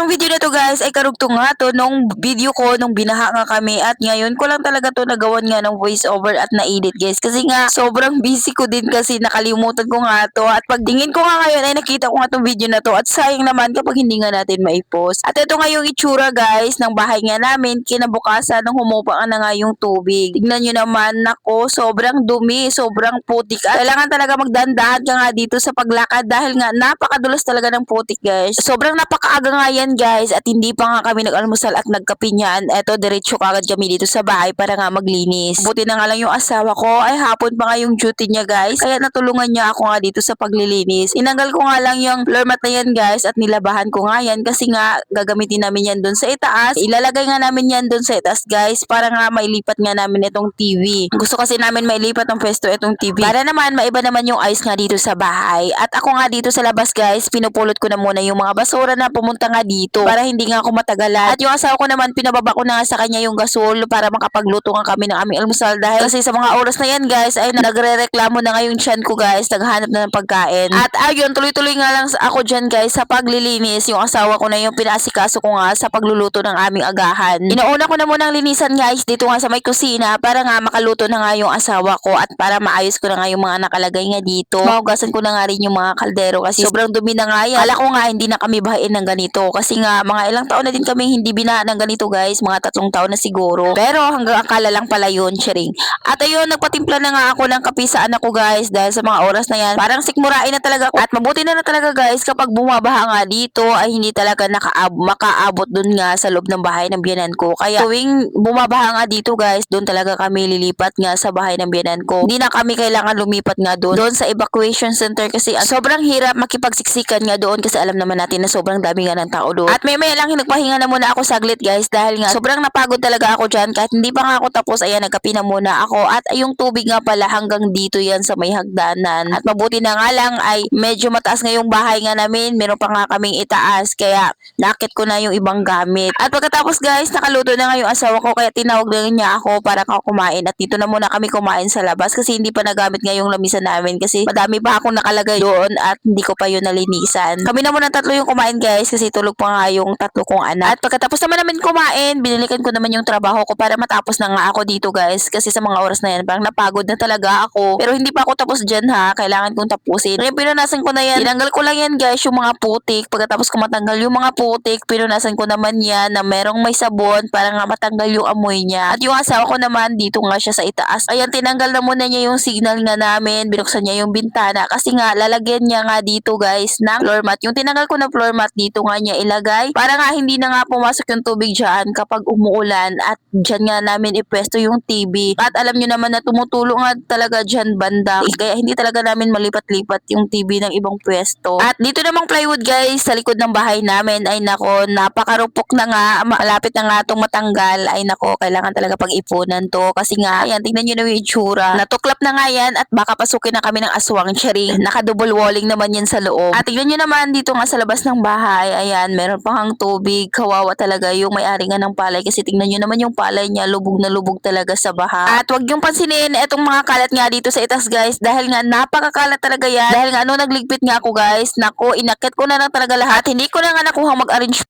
etong video na to guys ay karugtong nga to nung video ko nung binaha nga kami at ngayon ko lang talaga to nagawan nga ng voice over at na-edit guys kasi nga sobrang busy ko din kasi nakalimutan ko nga to at pagtingin ko nga ngayon ay nakita ko nga tong video na to at sayang naman kapag hindi nga natin maipost. At ito nga yung itsura guys ng bahay nga namin kinabukasan nung humupa na nga yung tubig. Tignan nyo naman, nako, sobrang dumi, sobrang putik at kailangan talaga magdandahan ka nga dito sa paglakad dahil nga napakadulas talaga ng putik guys. Sobrang napakaaga nga yan guys at hindi pa nga kami nag-almusal at nagkape niyan. Eto diretso kagad kami dito sa bahay para nga maglinis. Buti na nga lang yung asawa ko ay hapon pa nga yung duty niya guys kaya natulungan niya ako nga dito sa paglilinis. Inanggal ko nga lang yung floor mat na yan guys at nilabahan ko nga yan kasi nga gagamitin namin yan doon sa itaas. Ilalagay nga namin yan doon sa itaas guys para nga mailipat nga namin itong TV. Gusto kasi namin mailipat ng pwesto itong TV para naman maiba naman yung ayos nga dito sa bahay. At ako nga dito sa labas guys pinupulot ko na muna yung mga basura na pumunta nga dito para hindi nga ako matagalan. At yung asawa ko naman pinababa ko na nga sa kanya yung gasol para makapagluto nga kami ng aming almusal dahil kasi sa mga oras na yan guys ay nagrereklamo na nga yung tiyan ko guys, naghanap na ng pagkain. At ayun, tuloy-tuloy nga lang ako dyan guys sa paglilinis. Yung asawa ko na yung pinaasikaso ko nga sa pagluluto ng aming agahan. Inauna ko na munang linisan guys dito nga sa may kusina para nga makaluto na nga yung asawa ko at para maayos ko na nga yung mga nakalagay nga dito. Mahugasan ko na nga rin yung mga kaldero kasi sobrang dumi na nga yan. Kala ko nga hindi na kami bahain ng ganito kasi nga mga ilang taon na din kami hindi binahan ng ganito guys, mga 3 taon na siguro. Pero hanggang akala lang pala yun, sharing. At ayun, nagpatimpla na nga ako ng kape sa anak ko guys dahil sa mga oras na yan. Parang sikmurain na talaga ako. At mabuti na talaga guys kapag bumabaha nga dito ay hindi talaga makaabot dun nga sa loob ng bahay ng biyanan ko. Kaya tuwing bumabaha nga dito guys, doon talaga kami lilipat nga sa bahay ng biyanan ko. Hindi na kami kailangan lumipat nga doon sa evacuation center kasi sobrang hirap makipagsiksikan nga doon kasi alam naman natin na sobrang dami nga ng tao doon. At may lang nagpahinga na muna ako saglit guys dahil nga sobrang napagod talaga ako dyan kahit hindi pa nga ako tapos. Ayan, nagkape na muna ako at yung tubig nga pala hanggang dito yan sa may hagdanan. At mabuti na nga lang ay medyo mataas nga yung bahay nga namin, meron pa nga kaming itaas kaya nakit ko na yung ibang gamit. At pagkatapos guys, nakaluto na nga yung asawa ko kaya tinawag na niya ako para kumain at dito na muna kami kumain sa labas kasi hindi pa nagamit nga yung lamisan namin kasi madami pa akong nakalagay doon at hindi ko pa yun nalinisan. Kami na muna 3 yung kumain guys kasi tulog pa nga yung 3 kong anak. At pagkatapos naman namin kumain, binilikan ko naman yung trabaho ko para matapos na nga ako dito guys kasi sa mga oras na yan parang napagod na talaga ako. Pero hindi pa ako tapos dyan ha, kailangan kong tapusin. Ngayon pinunasan ko na yan. Tinanggal ko lang yan guys yung mga putik. Pagkatapos ko matanggal yung mga putik, pinunasan ko naman yan na merong may sabon para nga matanggal yung amoy niya. At yung asawa ko naman dito nga siya sa itaas. Ayan, tinanggal na muna niya yung signal nga namin. Binuksan niya yung bintana kasi nga lalagyan niya nga dito guys ng floor mat. Yung tinanggal ko na floor mat dito nga niya ilagay para nga hindi na nga pumasok yung tubig dyan kapag umuulan at dyan nga namin ipwesto yung TV. At alam nyo naman na tumutulong nga talaga dyan banda. Kaya hindi talaga namin malipat-lipat yung TV ng ibang pwesto. At dito namang plywood guys sa likod ng bahay namin ay nako napakarupok na nga. Malapit na nga itong matanggal. Ay nako kailangan talaga pag-ipunan to kasi nga ayan tingnan nyo na yung itsura. Natuklap na nga yan at baka pasukin na kami ng aswang charing. Naka-double walling naman yan sa loob. At tingnan nyo naman dito nga sa labas ng bahay. Ayan meron pang tubig. Kawawa talaga yung may-ari nga ng palay kasi tingnan nyo naman yung palay niya lubog na lubog talaga sa baha. At wag yung pansinin etong mga kalat nga dito sa itas guys dahil nga napakakalat talaga yan. Dahil nga nagligpit nga ako guys, nako inakit ko na lang talaga lahat. Hindi ko na nga nakuha mag-arrange